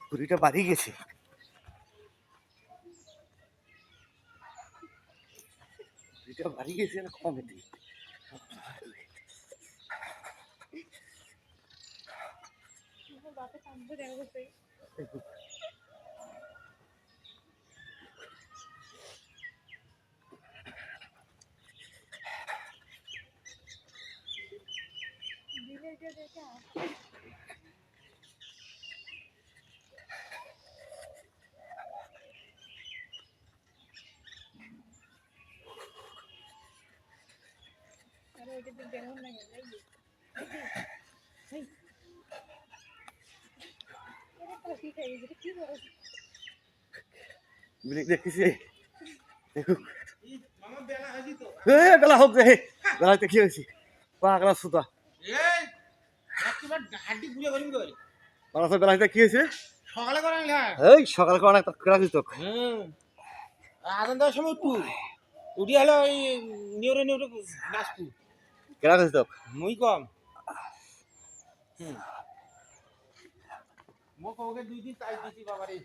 পুরিটা বাড়ি গেছে। পুরিটা বাড়ি গেছে না কমে দিই। দেখতেছি দেখুক বেলা হোক রে, বেলাতে কি হয়েছি পাগলা সুতা বেলাতে কি হয়েছে সকালে করে এই সকাল করে অনেক রাখিস তো আদান দেওয়ার সময় একটু উঠি হলো ওই নিউরে নিউরে নাচতু কেনা রাখিস তো মুই কম মোক ওকে 2 দিন টাইম দিছি বাবারে